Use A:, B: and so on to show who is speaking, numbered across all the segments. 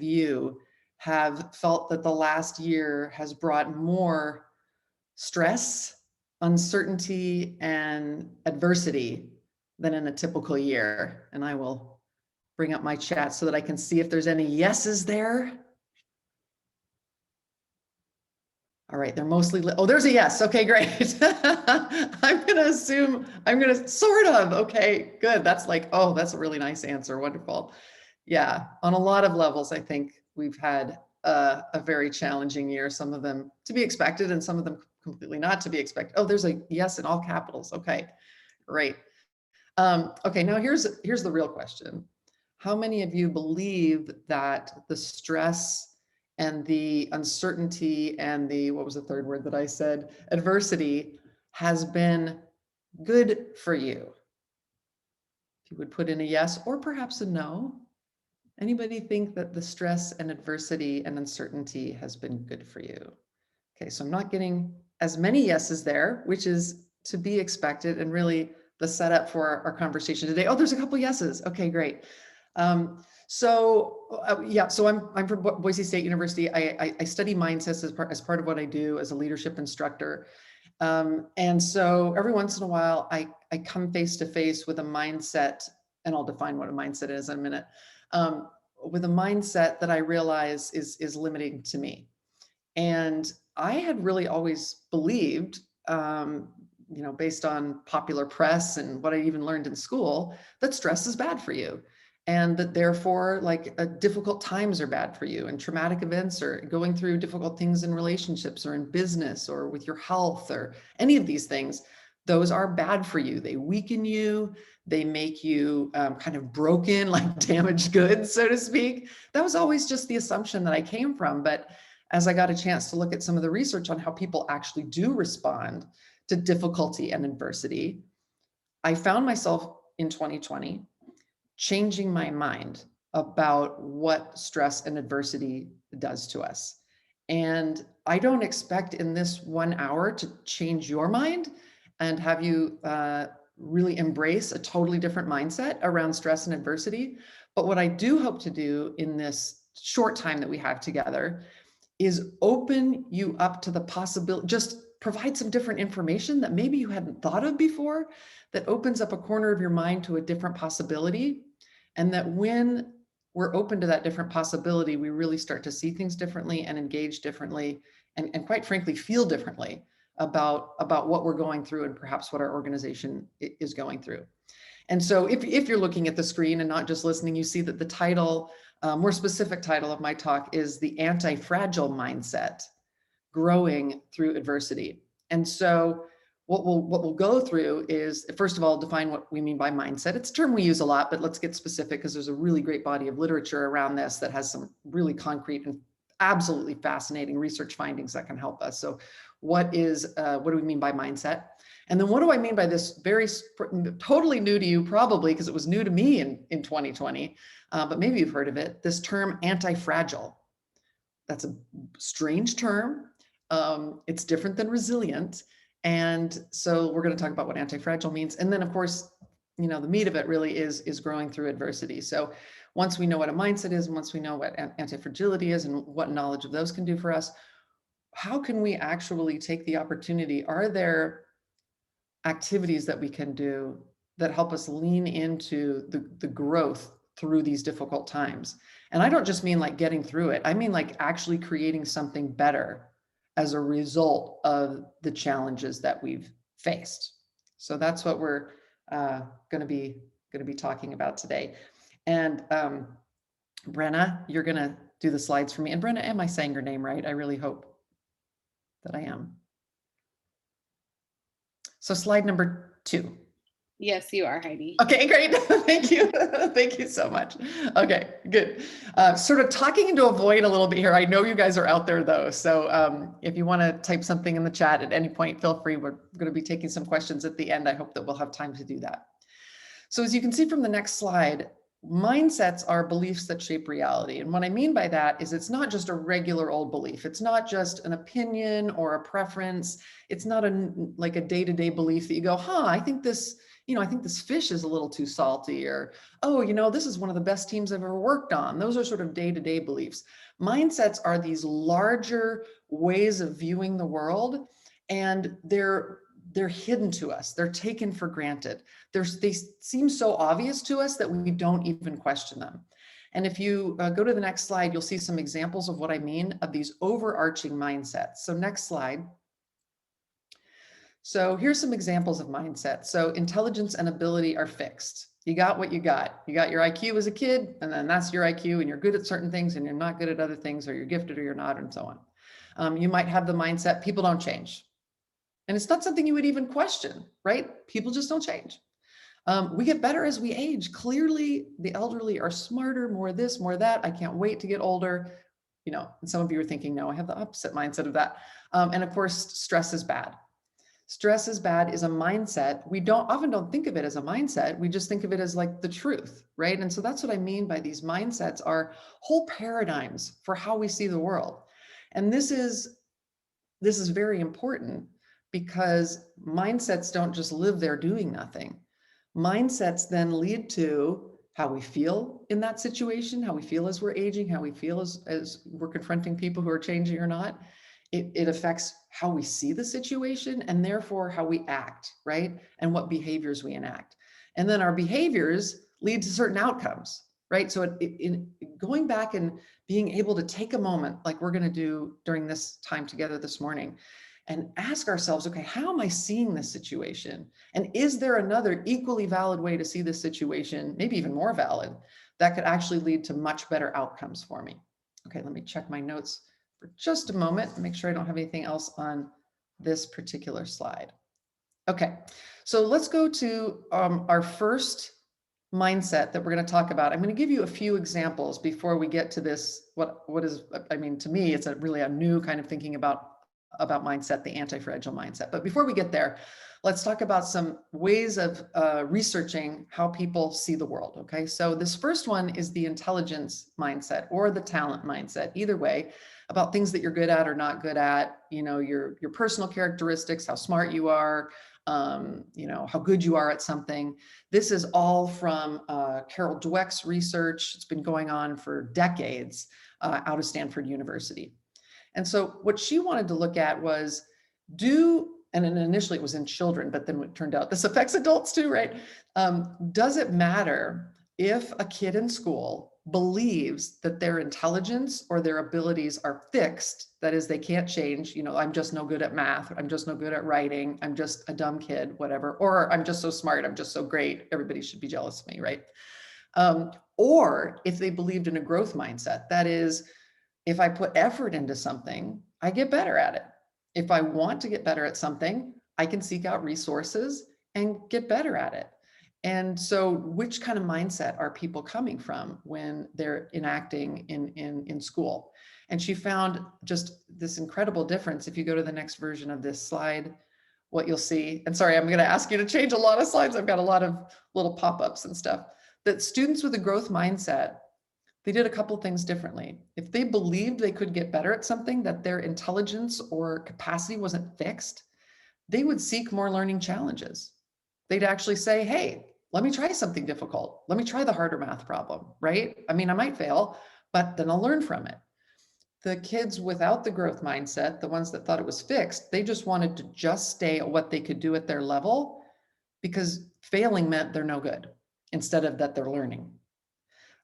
A: you have felt that the last year has brought more stress, uncertainty, and adversity than in a typical year? And I will bring up my chat so that I can see if there's any yeses there. All right, they're mostly, oh, there's a yes. Okay, great. I'm gonna assume, sort of, okay, good. That's like, oh, that's a really nice answer, wonderful. Yeah, on a lot of levels, I think we've had a very challenging year, some of them to be expected and some of them completely not to be expected. Oh, there's a yes in all capitals. Okay, great. Okay, now here's the real question. How many of you believe that the stress and the uncertainty and the, what was the third word that I said, adversity has been good for you? If you would put in a yes or perhaps a no. Anybody think that the stress and adversity and uncertainty has been good for you? Okay, so I'm not getting as many yeses there, which is to be expected and really the setup for our conversation today. Oh, there's a couple yeses. Okay, great. So I'm from Boise State University. I study mindsets as part of what I do as a leadership instructor. And so every once in a while, I come face to face with a mindset, and I'll define what a mindset is in a minute, with a mindset that I realize is limiting to me. And I had really always believed, based on popular press and what I even learned in school, that stress is bad for you. And that therefore, difficult times are bad for you, and traumatic events, or going through difficult things in relationships or in business or with your health or any of these things, those are bad for you. They weaken you. They make you kind of broken, like damaged goods, so to speak. That was always just the assumption that I came from. But as I got a chance to look at some of the research on how people actually do respond to difficulty and adversity, I found myself in 2020 changing my mind about what stress and adversity does to us. And I don't expect in this 1 hour to change your mind and have you really embrace a totally different mindset around stress and adversity. But what I do hope to do in this short time that we have together is open you up to the possibility, just provide some different information that maybe you hadn't thought of before, that opens up a corner of your mind to a different possibility. And that when we're open to that different possibility, we really start to see things differently and engage differently, and quite frankly, feel differently about what we're going through and perhaps what our organization is going through. And so if you're looking at the screen and not just listening, you see that the title, more specific title of my talk is The Anti-Fragile Mindset, Growing Through Adversity. And so what we'll go through is, first of all, define what we mean by mindset. It's a term we use a lot, but let's get specific because there's a really great body of literature around this that has some really concrete and absolutely fascinating research findings that can help us. So what do we mean by mindset? And then what do I mean by this very totally new to you, probably because it was new to me in 2020, but maybe you've heard of it, this term anti-fragile. That's a strange term. It's different than resilient. And so we're going to talk about what anti-fragile means. And then of course, the meat of it really is growing through adversity. So once we know what a mindset is, and once we know what anti-fragility is and what knowledge of those can do for us, how can we actually take the opportunity? Are there activities that we can do that help us lean into the growth through these difficult times? And I don't just mean like getting through it. I mean like actually creating something better as a result of the challenges that we've faced. So that's what we're going to be talking about today. And Brenna, you're going to do the slides for me. And Brenna, am I saying your name right? I really hope that I am. So slide number 2.
B: Yes, you are, Heidi.
A: Okay, great. Thank you. Thank you so much. Okay, good. Sort of talking into a void a little bit here. I know you guys are out there though. So if you want to type something in the chat at any point, feel free. We're going to be taking some questions at the end. I hope that we'll have time to do that. So as you can see from the next slide, mindsets are beliefs that shape reality. And what I mean by that is it's not just a regular old belief. It's not just an opinion or a preference. It's not like a day-to-day belief that you go, I think this, I think this fish is a little too salty, or, oh, this is one of the best teams I've ever worked on. Those are sort of day-to-day beliefs. Mindsets are these larger ways of viewing the world, and they're hidden to us. They're taken for granted. They seem so obvious to us that we don't even question them. And if you go to the next slide, you'll see some examples of what I mean of these overarching mindsets. So next slide. So here's some examples of mindset. So intelligence and ability are fixed. You got what you got. You got your IQ as a kid, and then that's your IQ, and you're good at certain things and you're not good at other things, or you're gifted or you're not, and so on. You might have the mindset, people don't change. And it's not something you would even question, right? People just don't change. We get better as we age. Clearly, the elderly are smarter, more this, more that. I can't wait to get older. And some of you are thinking, no, I have the opposite mindset of that. And of course, stress is bad. Stress is bad is a mindset. We often don't think of it as a mindset. We just think of it as like the truth, right? And so that's what I mean by these mindsets are whole paradigms for how we see the world. And this is very important because mindsets don't just live there doing nothing. Mindsets then lead to how we feel in that situation, how we feel as we're aging, how we feel as we're confronting people who are changing or not. It affects how we see the situation and therefore how we act, right? And what behaviors we enact. And then our behaviors lead to certain outcomes, right? So in going back and being able to take a moment like we're going to do during this time together this morning and ask ourselves, okay, how am I seeing this situation? And is there another equally valid way to see this situation, maybe even more valid, that could actually lead to much better outcomes for me? Okay, let me check my notes for just a moment and make sure I don't have anything else on this particular slide. Okay, so let's go to our first mindset that we're going to talk about. I'm going to give you a few examples before we get to this. What is, I mean, to me, it's really a new kind of thinking about mindset, the anti-fragile mindset. But before we get there, let's talk about some ways of researching how people see the world. Okay, so this first one is the intelligence mindset or the talent mindset, either way, about things that you're good at or not good at, your personal characteristics, how smart you are, how good you are at something. This is all from Carol Dweck's research. It's been going on for decades out of Stanford University. And so what she wanted to look at was and then initially it was in children, but then it turned out this affects adults too, right? Does it matter if a kid in school believes that their intelligence or their abilities are fixed? That is, they can't change. I'm just no good at math. I'm just no good at writing. I'm just a dumb kid, whatever. Or I'm just so smart. I'm just so great. Everybody should be jealous of me, right? Or if they believed in a growth mindset, that is, if I put effort into something, I get better at it. If I want to get better at something, I can seek out resources and get better at it. And so which kind of mindset are people coming from when they're enacting in school? And she found just this incredible difference. If you go to the next version of this slide, what you'll see, and sorry, I'm going to ask you to change a lot of slides. I've got a lot of little pop-ups and stuff, that students with a growth mindset, they did a couple of things differently. If they believed they could get better at something, that their intelligence or capacity wasn't fixed, they would seek more learning challenges. They'd actually say, hey, let me try something difficult. Let me try the harder math problem, right? I mean, I might fail, but then I'll learn from it. The kids without the growth mindset, the ones that thought it was fixed, they just wanted to just stay at what they could do at their level because failing meant they're no good instead of that they're learning.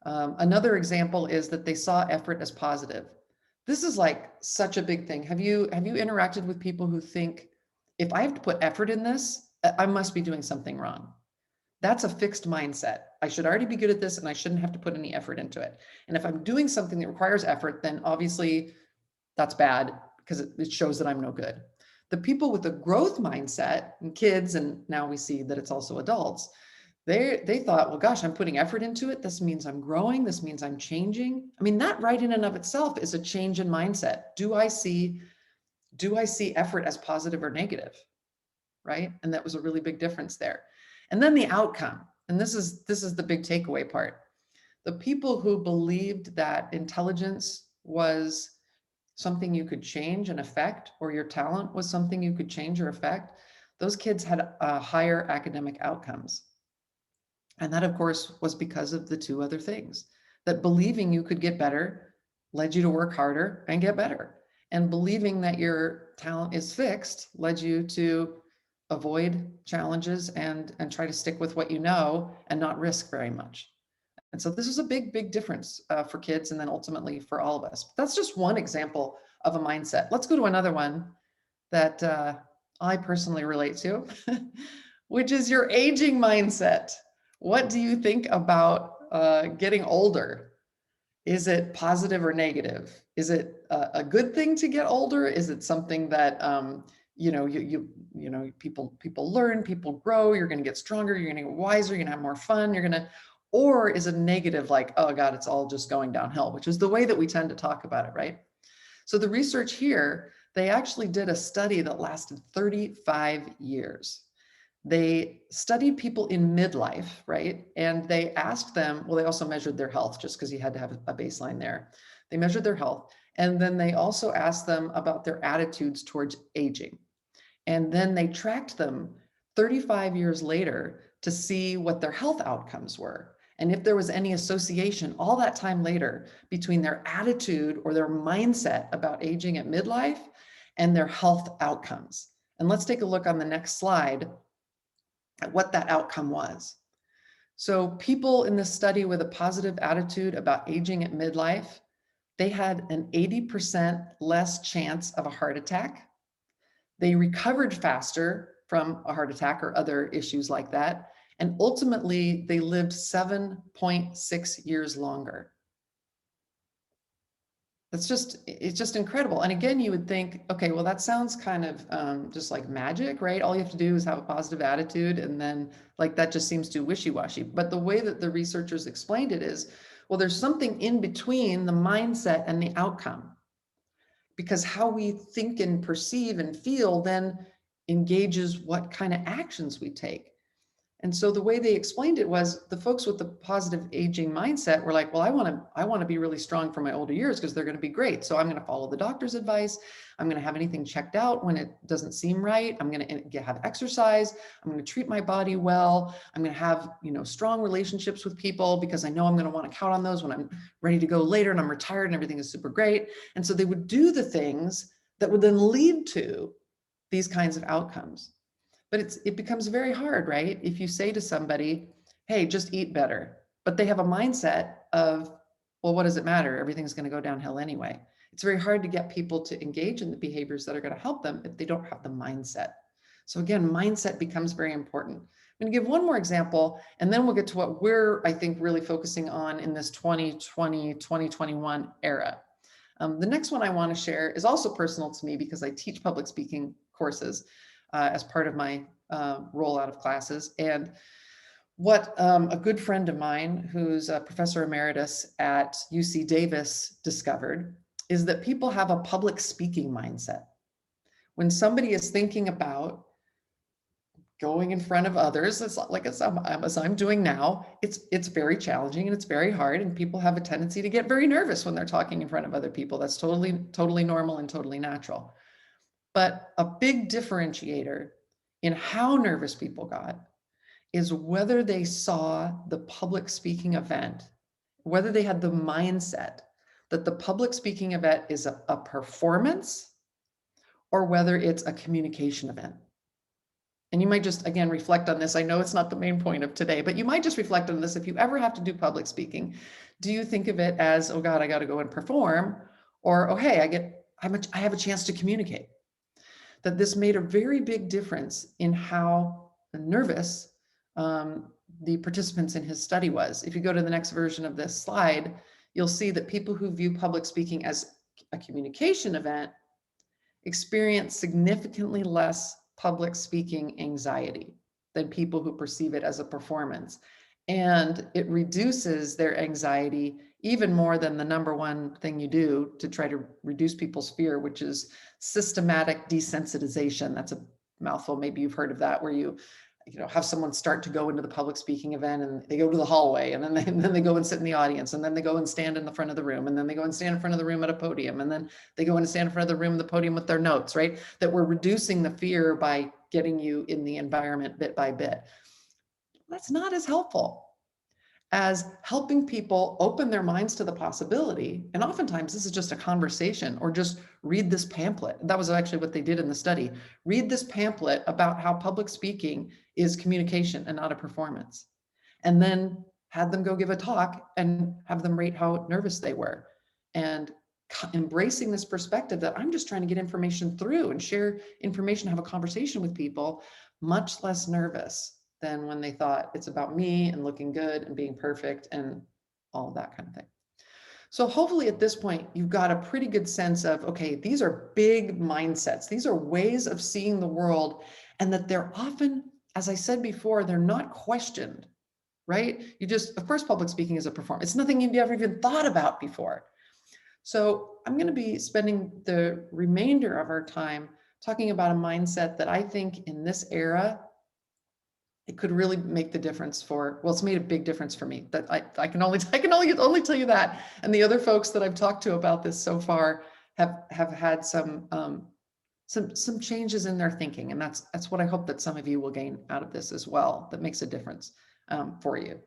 A: Another example is that they saw effort as positive. This is like such a big thing. Have you interacted with people who think, if I have to put effort in this, I must be doing something wrong? That's a fixed mindset. I should already be good at this and I shouldn't have to put any effort into it. And if I'm doing something that requires effort, then obviously that's bad because it shows that I'm no good. The people with a growth mindset, and kids, and now we see that it's also adults, they thought, well, gosh, I'm putting effort into it. This means I'm growing. This means I'm changing. I mean, that right in and of itself is a change in mindset. Do I see effort as positive or negative? Right? And that was a really big difference there. And then the outcome, and this is the big takeaway part. The people who believed that intelligence was something you could change and affect, or your talent was something you could change or affect, those kids had higher academic outcomes. And that, of course, was because of the two other things. That believing you could get better led you to work harder and get better. And believing that your talent is fixed led you to avoid challenges and try to stick with what you know and not risk very much. And so this is a big, big difference for kids and then ultimately for all of us. But that's just one example of a mindset. Let's go to another one that I personally relate to, which is your aging mindset. What do you think about getting older? Is it positive or negative? Is it a good thing to get older? Is it something that people learn, people grow, you're going to get stronger, you're going to get wiser, you're going to have more fun, or is it negative, like, oh God, it's all just going downhill, which is the way that we tend to talk about it, right? So the research here, they actually did a study that lasted 35 years. They studied people in midlife, right? And they asked them, well, they also measured their health just because you had to have a baseline there. They measured their health. And then they also asked them about their attitudes towards aging. And then they tracked them 35 years later to see what their health outcomes were. And if there was any association all that time later between their attitude or their mindset about aging at midlife and their health outcomes. And let's take a look on the next slide at what that outcome was. So people in this study with a positive attitude about aging at midlife, they had an 80% less chance of a heart attack. They recovered faster from a heart attack or other issues like that. And ultimately, they lived 7.6 years longer. It's just incredible. And again, you would think, okay, well, that sounds kind of just like magic, right? All you have to do is have a positive attitude. And then like that just seems too wishy-washy. But the way that the researchers explained it is, well, there's something in between the mindset and the outcome. Because how we think and perceive and feel then engages what kind of actions we take. And so the way they explained it was the folks with the positive aging mindset were like, well, I want to be really strong for my older years because they're going to be great. So I'm going to follow the doctor's advice. I'm going to have anything checked out when it doesn't seem right. I'm going to have exercise. I'm going to treat my body well. I'm going to have, strong relationships with people because I know I'm going to want to count on those when I'm ready to go later and I'm retired and everything is super great. And so they would do the things that would then lead to these kinds of outcomes. But it becomes very hard, right? If you say to somebody, hey, just eat better, but they have a mindset of, well, what does it matter? Everything's going to go downhill anyway. It's very hard to get people to engage in the behaviors that are going to help them if they don't have the mindset. So again, mindset becomes very important. I'm going to give one more example, and then we'll get to what we're, I think, really focusing on in this 2020, 2021 era. The next one I want to share is also personal to me because I teach public speaking courses as part of my rollout of classes. And what a good friend of mine, who's a professor emeritus at UC Davis, discovered is that people have a public speaking mindset. When somebody is thinking about going in front of others, it's like as I'm doing now, it's very challenging and it's very hard, and people have a tendency to get very nervous when they're talking in front of other people. That's totally normal and totally natural. But a big differentiator in how nervous people got is whether they saw the public speaking event, whether they had the mindset that the public speaking event is a performance or whether it's a communication event. And you might just, again, reflect on this. I know it's not the main point of today, but you might just reflect on this. If you ever have to do public speaking, do you think of it as, oh God, I got to go and perform? Or, oh, hey, I have a chance to communicate? That this made a very big difference in how nervous the participants in his study was. If you go to the next version of this slide, you'll see that people who view public speaking as a communication event experience significantly less public speaking anxiety than people who perceive it as a performance. And it reduces their anxiety even more than the number one thing you do to try to reduce people's fear, which is systematic desensitization. That's a mouthful. Maybe you've heard of that, where you have someone start to go into the public speaking event, and they go to the hallway, and then they go and sit in the audience, and then they go and stand in the front of the room, and then they go and stand in front of the room at a podium, and then they go and stand in front of the room, the podium with their notes, right? That we're reducing the fear by getting you in the environment bit by bit. That's not as helpful as helping people open their minds to the possibility. And oftentimes this is just a conversation, or just read this pamphlet. That was actually what they did in the study. Read this pamphlet about how public speaking is communication and not a performance. And then had them go give a talk and have them rate how nervous they were. And embracing this perspective that I'm just trying to get information through and share information, have a conversation with people, much less nervous than when they thought it's about me and looking good and being perfect and all of that kind of thing. So hopefully at this point, you've got a pretty good sense of, okay, these are big mindsets. These are ways of seeing the world, and that they're often, as I said before, they're not questioned, right? Of course, public speaking is a performance. It's nothing you've ever even thought about before. So I'm going to be spending the remainder of our time talking about a mindset that I think in this era, it could really make the difference well, it's made a big difference for me. That I can only tell you that. And the other folks that I've talked to about this so far have had some changes in their thinking. And that's what I hope that some of you will gain out of this as well. That makes a difference for you.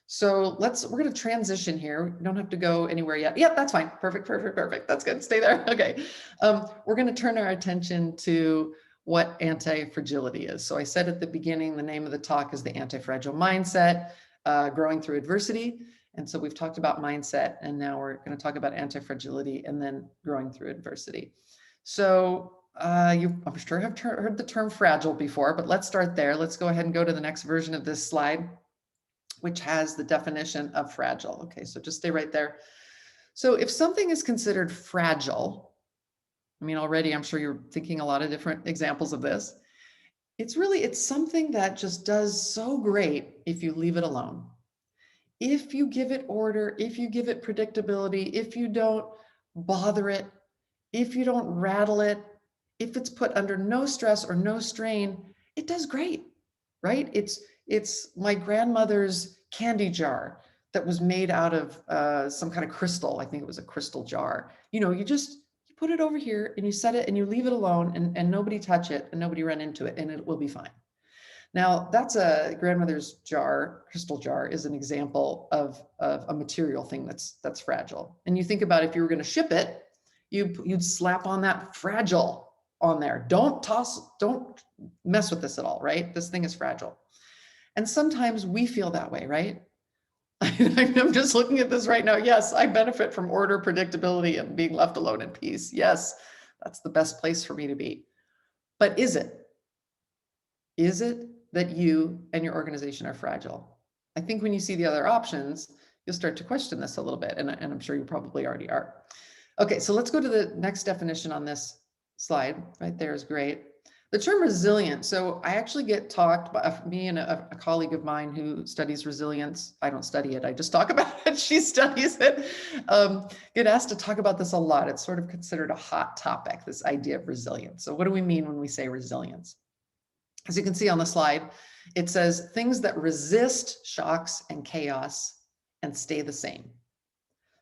A: So we're going to transition here. We don't have to go anywhere yet. Yep, that's fine. Perfect. That's good. Stay there. Okay. We're going to turn our attention to what anti-fragility is. So I said at the beginning, the name of the talk is the anti-fragile mindset, growing through adversity. And so we've talked about mindset, and now we're going to talk about anti-fragility and then growing through adversity. So I'm sure have heard the term fragile before, but let's start there. Let's go ahead and go to the next version of this slide, which has the definition of fragile. Okay, so just stay right there. So if something is considered fragile, I mean, already I'm sure you're thinking a lot of different examples of this. It's something that just does so great if you leave it alone. If you give it order, if you give it predictability, if you don't bother it, if you don't rattle it, if it's put under no stress or no strain, it does great, right? It's my grandmother's candy jar that was made out of some kind of crystal. I think it was a crystal jar. You put it over here and you set it and you leave it alone, and nobody touch it and nobody run into it, and it will be fine. Now that's a grandmother's jar. Crystal jar is an example of a material thing that's fragile. And you think about if you were going to ship it, you'd slap on that fragile on there. Don't mess with this at all, right? This thing is fragile. And sometimes we feel that way, right? I'm just looking at this right now. Yes, I benefit from order, predictability, and being left alone in peace. Yes, that's the best place for me to be. But is it? Is it that you and your organization are fragile? I think when you see the other options, you'll start to question this a little bit, and I'm sure you probably already are. Okay, so let's go to the next definition on this slide. Right there is great. The term resilient. So I actually get talked by me and a colleague of mine who studies resilience. I don't study it. I just talk about it. She studies it. Get asked to talk about this a lot. It's sort of considered a hot topic, this idea of resilience. So what do we mean when we say resilience? As you can see on the slide, it says things that resist shocks and chaos and stay the same.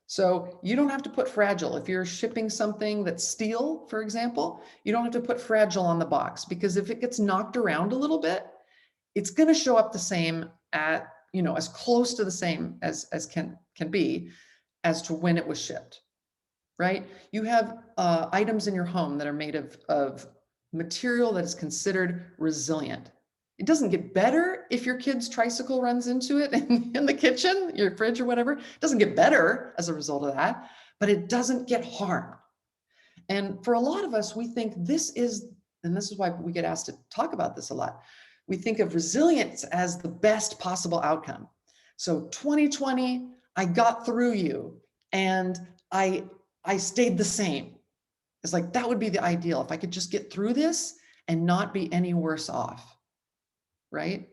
A: So you don't have to put fragile. If you're shipping something that's steel, for example, you don't have to put fragile on the box, because if it gets knocked around a little bit, it's going to show up the same at, as close to the same as can be as to when it was shipped, right? You have items in your home that are made of material that is considered resilient. It doesn't get better if your kid's tricycle runs into it in the kitchen, your fridge or whatever. It doesn't get better as a result of that, but it doesn't get harmed. And for a lot of us, we think this is why we get asked to talk about this a lot. We think of resilience as the best possible outcome. So 2020, I got through you and I stayed the same. It's like, that would be the ideal. If I could just get through this and not be any worse off. Right?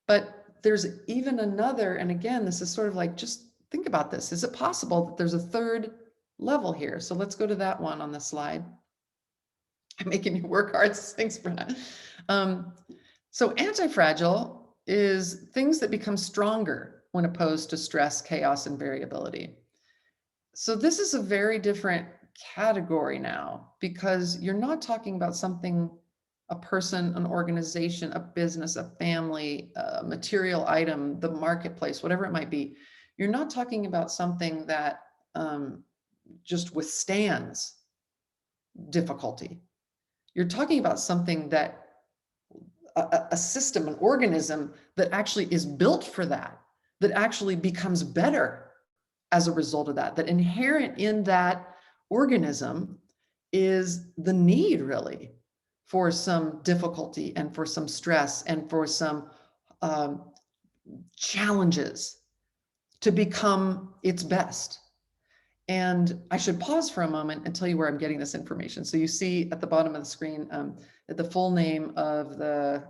A: But there's even another, and again, this is sort of like, just think about this. Is it possible that there's a third level here? So let's go to that one on the slide. I'm making you work hard. Thanks, Brenna. So anti-fragile is things that become stronger when opposed to stress, chaos, and variability. So this is a very different category now, because you're not talking about something, a person, an organization, a business, a family, a material item, the marketplace, whatever it might be. You're not talking about something that just withstands difficulty. You're talking about something that a system, an organism that actually is built for that, that actually becomes better as a result of that, that inherent in that organism is the need really for some difficulty and for some stress and for some challenges to become its best. And I should pause for a moment and tell you where I'm getting this information. So you see at the bottom of the screen, the full name of the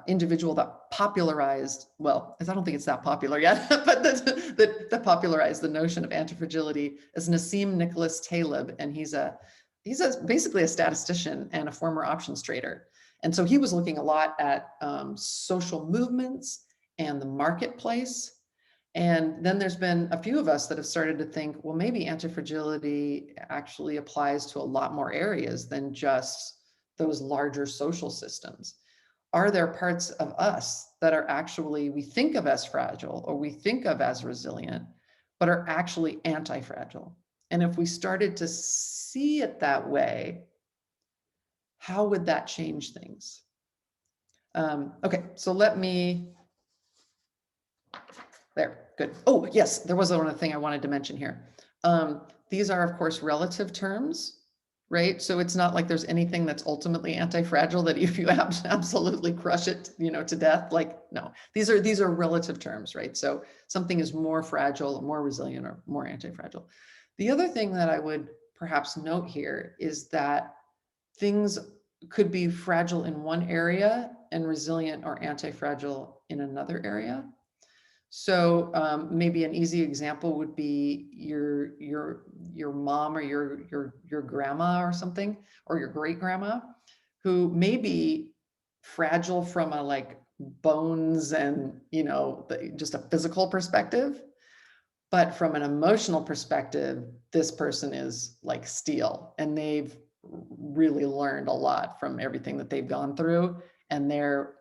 A: individual that popularized, well, I don't think it's that popular yet, but that popularized the notion of antifragility is Nassim Nicholas Taleb. And he's basically a statistician and a former options trader. And so he was looking a lot at social movements and the marketplace. And then there's been a few of us that have started to think, well, maybe antifragility actually applies to a lot more areas than just those larger social systems. Are there parts of us that are actually, we think of as fragile or we think of as resilient, but are actually anti-fragile? And if we started to see it that way, how would that change things? Okay, so let me, there, good. Oh, yes, there was one other thing I wanted to mention here. These are, of course, relative terms, right? So it's not like there's anything that's ultimately anti-fragile that if you absolutely crush it, to death, like, no, these are relative terms, right? So something is more fragile, more resilient, or more anti-fragile. The other thing that I would perhaps note here is that things could be fragile in one area and resilient or anti-fragile in another area. So maybe an easy example would be your mom or your grandma or something, or your great grandma, who may be fragile from a like bones and just a physical perspective, but from an emotional perspective, this person is like steel, and they've really learned a lot from everything that they've gone through, and they're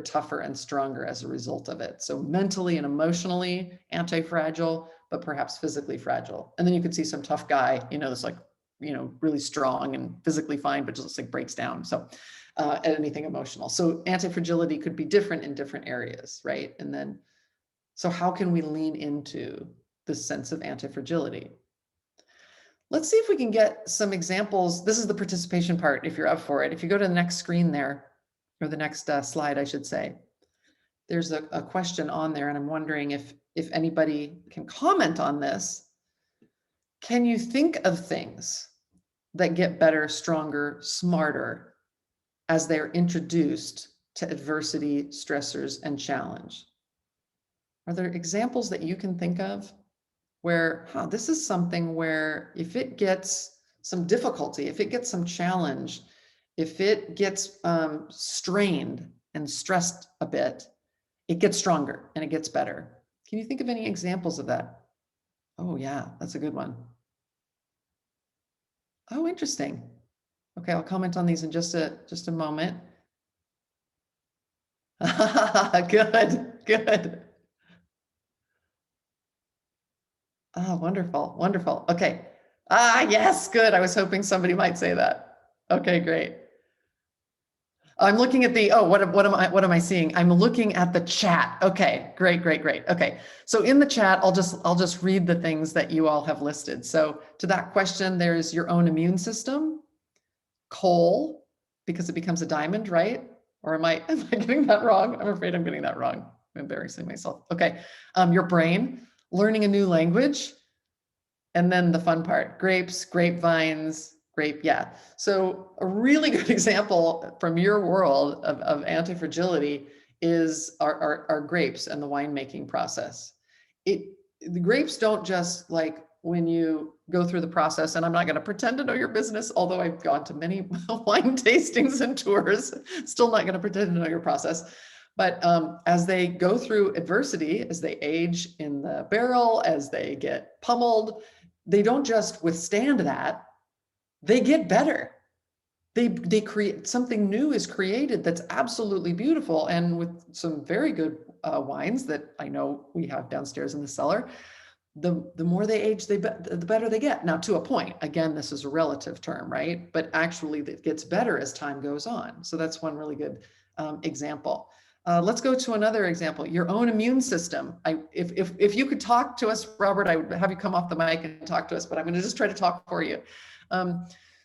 A: tougher and stronger as a result of it. So mentally and emotionally anti-fragile, but perhaps physically fragile. And then you could see some tough guy, that's like, really strong and physically fine, but just like breaks down. So anything emotional. So anti-fragility could be different in different areas, right? And then, so how can we lean into this sense of anti-fragility? Let's see if we can get some examples. This is the participation part, if you're up for it. If you go to the next screen there, or the next slide, I should say, there's a question on there, and I'm wondering if anybody can comment on this. Can you think of things that get better, stronger, smarter as they're introduced to adversity, stressors, and challenge? Are there examples that you can think of where, this is something where if it gets some difficulty, if it gets some challenge, if it gets strained and stressed a bit, it gets stronger and it gets better. Can you think of any examples of that? Oh yeah, that's a good one. Oh, interesting. Okay, I'll comment on these in just a moment. Good, good. Oh, wonderful, wonderful. Okay. Yes, good. I was hoping somebody might say that. Okay, great. I'm looking at the, what am I seeing? I'm looking at the chat. Okay, great. Okay, so in the chat, I'll just read the things that you all have listed. So to that question, there's your own immune system, coal, because it becomes a diamond, right? Or am I getting that wrong? I'm afraid I'm getting that wrong. I'm embarrassing myself. Okay, your brain, learning a new language, and then the fun part, grapes, grapevines, yeah. So a really good example from your world of anti-fragility is our grapes and the winemaking process. The grapes don't just like when you go through the process. And I'm not going to pretend to know your business, although I've gone to many wine tastings and tours, still not going to pretend to know your process. But as they go through adversity, as they age in the barrel, as they get pummeled, they don't just withstand that, they get better. They create something new is created that's absolutely beautiful. And with some very good wines that I know we have downstairs in the cellar, the more they age, the better they get. Now, to a point, again, this is a relative term, right? But actually it gets better as time goes on. So that's one really good example. Let's go to another example, your own immune system. If you could talk to us, Robert, I would have you come off the mic and talk to us, but I'm going to just try to talk for you.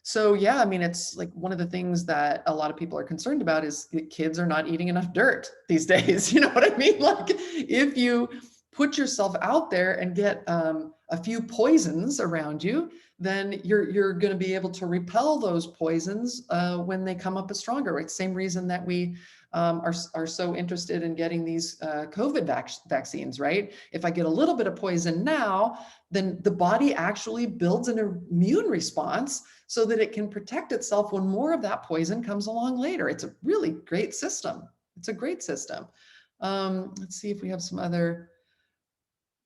A: So yeah, I mean, it's like one of the things that a lot of people are concerned about is that kids are not eating enough dirt these days. You know what I mean? Like if you put yourself out there and get a few poisons around you, then you're going to be able to repel those poisons when they come up as stronger. Right? Same reason that we are so interested in getting these COVID vaccines, right? If I get a little bit of poison now, then the body actually builds an immune response so that it can protect itself when more of that poison comes along later. It's a really great system. It's a great system. Let's see if we have some other.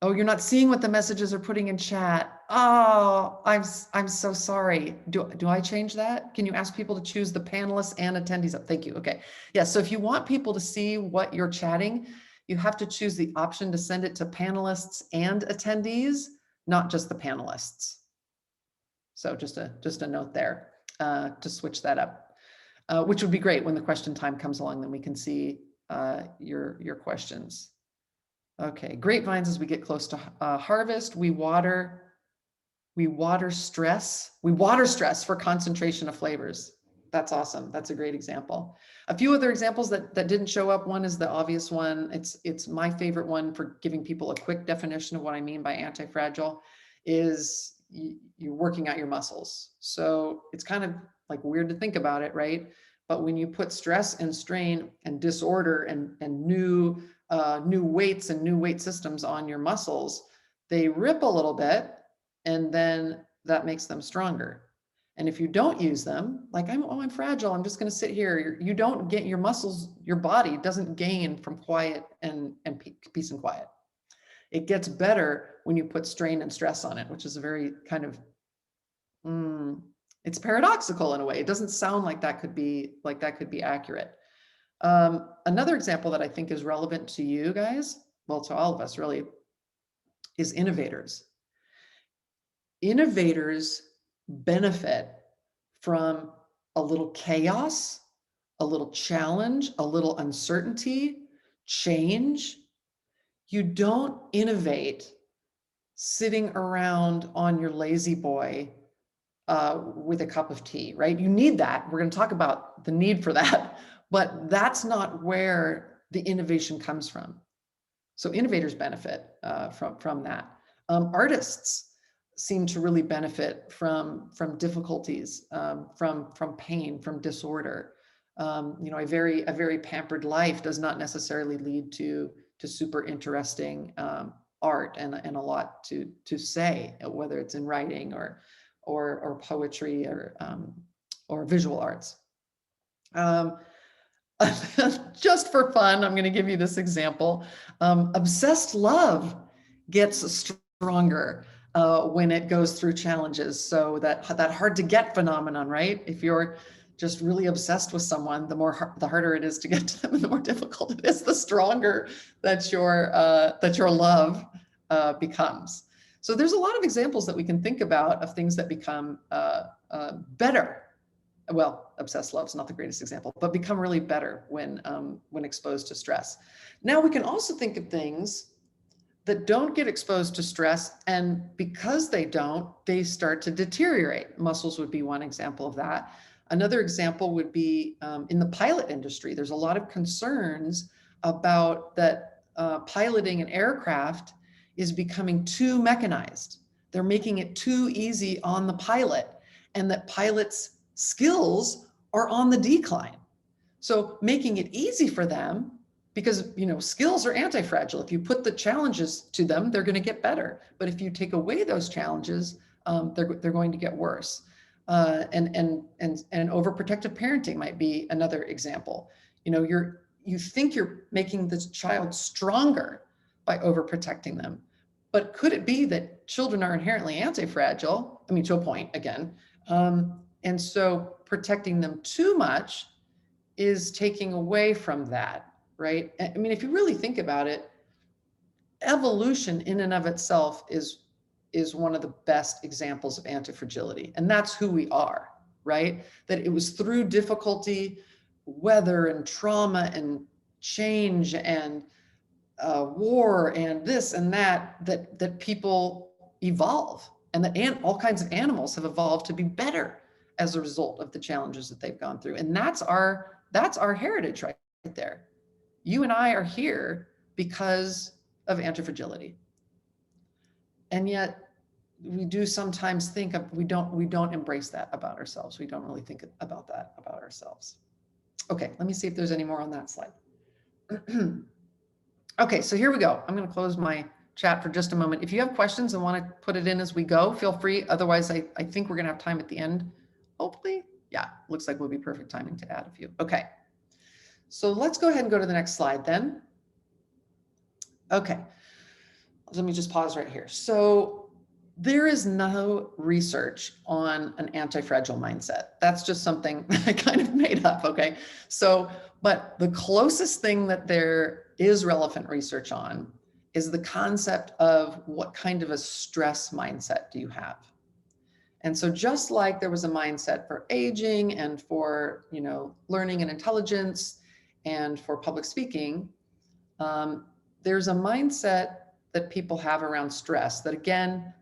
A: Oh, you're not seeing what the messages are putting in chat. Oh, I'm so sorry. Do I change that? Can you ask people to choose the panelists and attendees up? Thank you. Okay. Yeah. So if you want people to see what you're chatting, you have to choose the option to send it to panelists and attendees, not just the panelists. So just a note there to switch that up, which would be great when the question time comes along, then we can see your questions. Okay, grapevines, as we get close to harvest, we water stress for concentration of flavors. That's awesome. That's a great example. A few other examples that didn't show up. One is the obvious one. It's my favorite one for giving people a quick definition of what I mean by anti-fragile is you're working out your muscles. So it's kind of like weird to think about it, right? But when you put stress and strain and disorder and new weights and new weight systems on your muscles, they rip a little bit, and then that makes them stronger. And if you don't use them, like I'm fragile, I'm just going to sit here. You don't get your muscles, your body doesn't gain from quiet and peace and quiet. It gets better when you put strain and stress on it, which is a very kind of, it's paradoxical in a way. It doesn't sound like that could be accurate. Another example that I think is relevant to you guys, well, to all of us really, is innovators. Innovators benefit from a little chaos, a little challenge, a little uncertainty, change. You don't innovate sitting around on your lazy boy with a cup of tea, right? You need that. We're going to talk about the need for that, but that's not where the innovation comes from. So innovators benefit from that. Artists seem to really benefit from difficulties, from pain, from disorder. You know, a very pampered life does not necessarily lead to super interesting art and a lot to say, whether it's in writing or poetry or visual arts. Just for fun, I'm going to give you this example. Obsessed love gets stronger when it goes through challenges. So that hard to get phenomenon, right? If you're just really obsessed with someone, the harder it is to get to them, and the more difficult it is, the stronger that your love becomes. So there's a lot of examples that we can think about of things that become better. Well, obsessed love is not the greatest example, but become really better when exposed to stress. Now we can also think of things that don't get exposed to stress, and because they don't, they start to deteriorate. Muscles would be one example of that. Another example would be in the pilot industry. There's a lot of concerns about that piloting an aircraft is becoming too mechanized. They're making it too easy on the pilot, and that pilots' skills are on the decline. So making it easy for them because, skills are anti-fragile. If you put the challenges to them, they're going to get better. But if you take away those challenges, they're going to get worse. And overprotective parenting might be another example. You think you're making the child stronger by overprotecting them, but could it be that children are inherently anti-fragile? I mean, to a point again. And so protecting them too much is taking away from that, right? I mean, if you really think about it, evolution in and of itself is one of the best examples of anti-fragility. And that's who we are, right? That it was through difficulty, weather and trauma and change and war and this and that people evolve, and that all kinds of animals have evolved to be better as a result of the challenges that they've gone through. And that's our heritage right there. You and I are here because of anti-fragility. And yet we do sometimes think we don't embrace that about ourselves. We don't really think about that about ourselves. Okay, let me see if there's any more on that slide. Okay, so here we go. I'm going to close my chat for just a moment. If you have questions and want to put it in as we go, feel free. Otherwise, I think we're going to have time at the end. Hopefully, yeah, looks like we'll be perfect timing to add a few. Okay, so let's go ahead and go to the next slide then. Okay, let me just pause right here. So there is no research on an anti-fragile mindset. That's just something I kind of made up, okay? So, but the closest thing that there is relevant research on is the concept of what kind of a stress mindset do you have? And so just like there was a mindset for aging and for, learning and intelligence and for public speaking, there's a mindset that people have around stress that, again,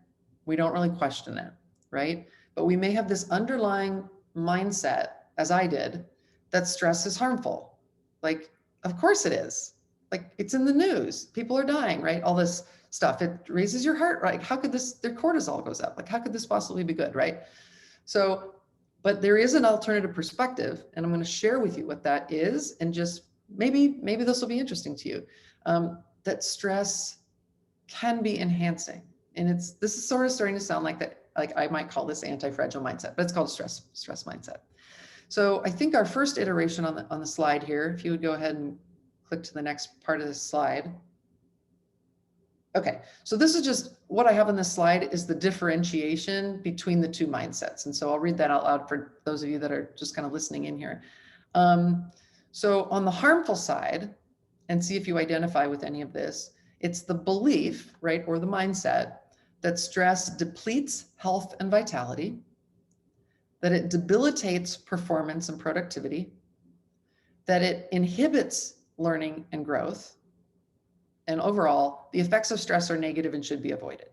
A: we don't really question it, right? But we may have this underlying mindset, as I did, that stress is harmful. Like, of course it is. Like, it's in the news. People are dying, right? All this stuff. It raises your heart, right? How could their cortisol goes up? Like, how could this possibly be good, right? So, but there is an alternative perspective, and I'm going to share with you what that is, and just maybe this will be interesting to you. That stress can be enhancing. And this is sort of starting to sound like that, like I might call this anti-fragile mindset, but it's called stress mindset. So I think our first iteration on the slide here, if you would go ahead and click to the next part of this slide. Okay, so this is just what I have on this slide is the differentiation between the two mindsets. And so I'll read that out loud for those of you that are just kind of listening in here. So on the harmful side, and see if you identify with any of this, it's the belief, right, or the mindset that stress depletes health and vitality, that it debilitates performance and productivity, that it inhibits learning and growth, and overall, the effects of stress are negative and should be avoided.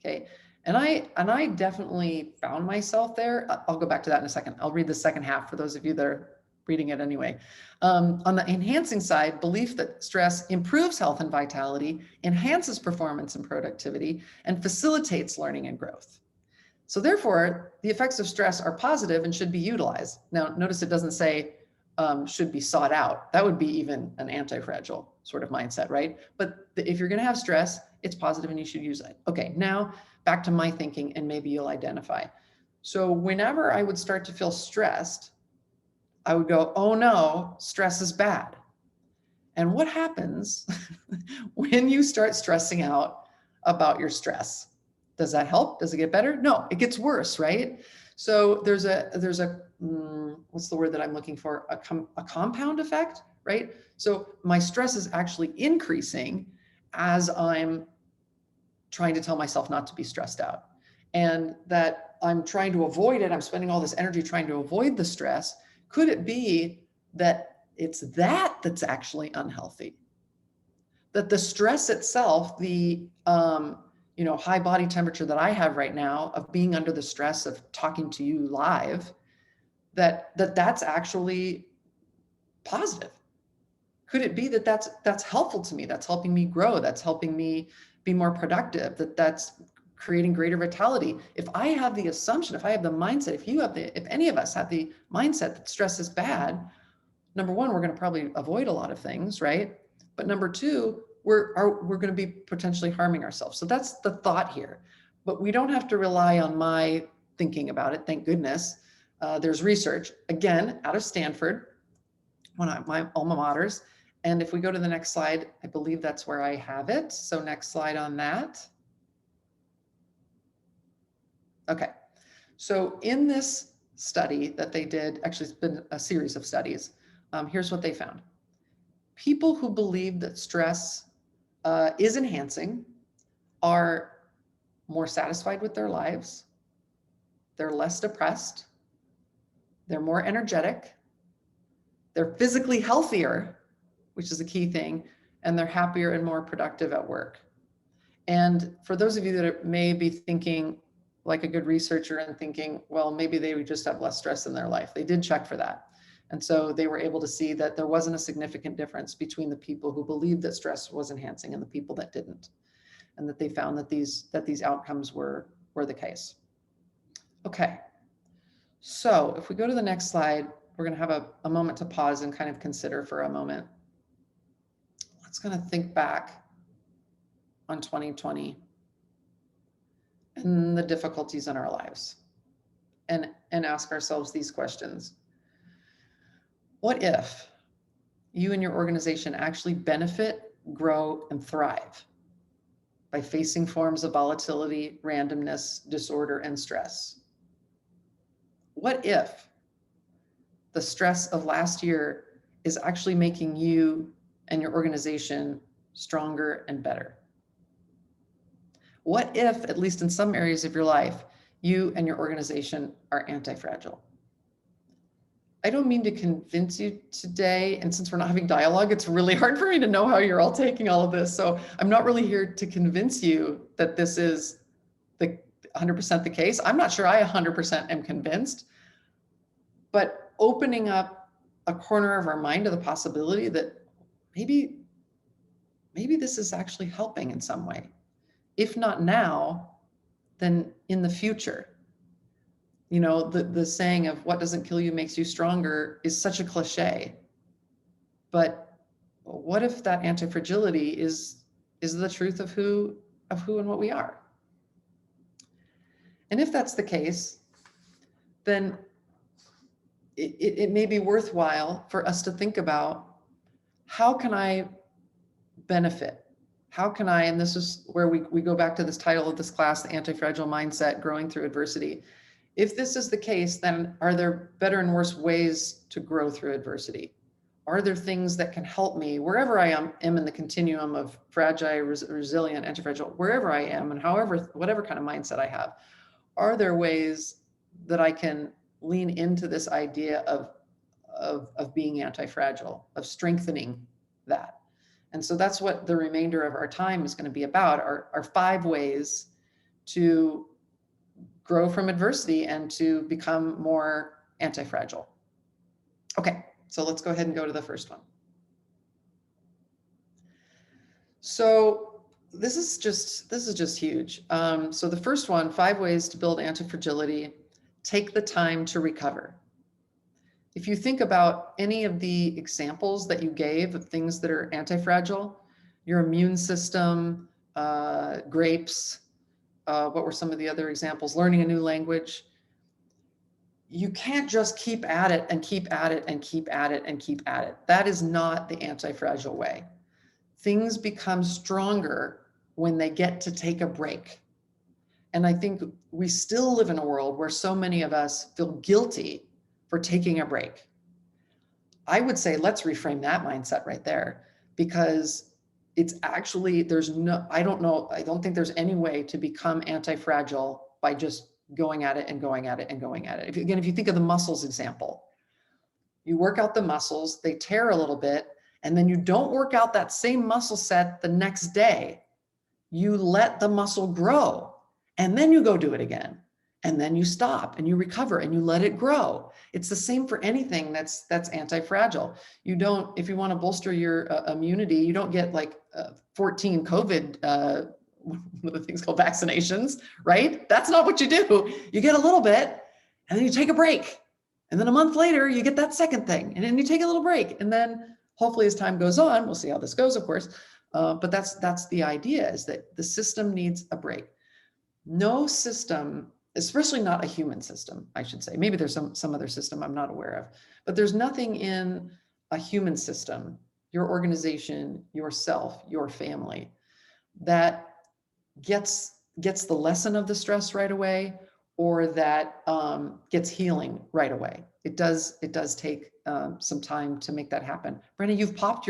A: Okay, and I definitely found myself there. I'll go back to that in a second. I'll read the second half for those of you that are reading it anyway. On the enhancing side, belief that stress improves health and vitality, enhances performance and productivity, and facilitates learning and growth. So therefore, the effects of stress are positive and should be utilized. Now, notice it doesn't say should be sought out. That would be even an anti-fragile sort of mindset, right? But if you're going to have stress, it's positive and you should use it. Okay, now back to my thinking, and maybe you'll identify. So whenever I would start to feel stressed, I would go, oh no, stress is bad. And what happens when you start stressing out about your stress? Does that help? Does it get better? No, it gets worse, right? So there's a what's the word that I'm looking for? A compound effect, right? So my stress is actually increasing as I'm trying to tell myself not to be stressed out, and that I'm trying to avoid it. I'm spending all this energy trying to avoid the stress. Could it be that it's that's actually unhealthy? That the stress itself, the high body temperature that I have right now of being under the stress of talking to you live, that's actually positive? Could it be that that's helpful to me? That's helping me grow. That's helping me be more productive. That's creating greater vitality. If I have the assumption, if I have the mindset, if any of us have the mindset that stress is bad, number one, we're going to probably avoid a lot of things, right? But number two, we're going to be potentially harming ourselves. So that's the thought here. But we don't have to rely on my thinking about it. Thank goodness. There's research, again, out of Stanford, one of my alma maters. And if we go to the next slide, I believe that's where I have it. So next slide on that. Okay. So in this study that they did, actually it's been a series of studies, here's what they found. People who believe that stress is enhancing are more satisfied with their lives, they're less depressed, they're more energetic, they're physically healthier, which is a key thing, and they're happier and more productive at work. And for those of you that may be thinking like a good researcher and thinking, well, maybe they would just have less stress in their life, they did check for that. And so they were able to see that there wasn't a significant difference between the people who believed that stress was enhancing and the people that didn't. And that they found that these outcomes were the case. Okay, so if we go to the next slide, we're going to have a moment to pause and kind of consider for a moment. Let's kind of think back on 2020 and the difficulties in our lives and ask ourselves these questions. What if you and your organization actually benefit, grow, and thrive by facing forms of volatility, randomness, disorder, and stress? What if the stress of last year is actually making you and your organization stronger and better? What if, at least in some areas of your life, you and your organization are anti-fragile? I don't mean to convince you today, and since we're not having dialogue, it's really hard for me to know how you're all taking all of this. So I'm not really here to convince you that this is the 100% the case. I'm not sure I 100% am convinced, but opening up a corner of our mind to the possibility that maybe this is actually helping in some way. If not now, then in the future. You know, the saying of what doesn't kill you makes you stronger is such a cliche. But what if that anti-fragility is the truth of who and what we are? And if that's the case, then it may be worthwhile for us to think about, how can I benefit? How can I, and this is where we go back to this title of this class, the Anti-Fragile Mindset, Growing Through Adversity. If this is the case, then are there better and worse ways to grow through adversity? Are there things that can help me wherever I am in the continuum of fragile, resilient, anti-fragile, wherever I am, and whatever kind of mindset I have? Are there ways that I can lean into this idea of being anti-fragile, of strengthening that? And so that's what the remainder of our time is going to be about, are 5 ways to grow from adversity and to become more anti-fragile. Okay, so let's go ahead and go to the first one. So this is just huge. So the first one, 5 ways to build anti-fragility: take the time to recover. If you think about any of the examples that you gave of things that are anti-fragile, your immune system, grapes, what were some of the other examples? Learning a new language. You can't just keep at it and keep at it and keep at it and keep at it. That is not the anti-fragile way. Things become stronger when they get to take a break. And I think we still live in a world where so many of us feel guilty for taking a break. I would say let's reframe that mindset right there, because it's actually, I don't think there's any way to become anti-fragile by just going at it and going at it and going at it. If you think of the muscles example, you work out the muscles, they tear a little bit, and then you don't work out that same muscle set the next day. You let the muscle grow, and then you go do it again. And then you stop and you recover and you let it grow. It's the same for anything that's anti-fragile. You don't, if you want to bolster your immunity, you don't get like 14 COVID, one of the things called vaccinations, right? That's not what you do. You get a little bit and then you take a break. And then a month later, you get that second thing. And then you take a little break. And then hopefully as time goes on, we'll see how this goes, of course, but that's the idea, is that the system needs a break. No system, especially not a human system, I should say. Maybe there's some other system I'm not aware of, but there's nothing in a human system, your organization, yourself, your family, that gets the lesson of the stress right away, or that gets healing right away. It does take some time to make that happen. Brenda, you've popped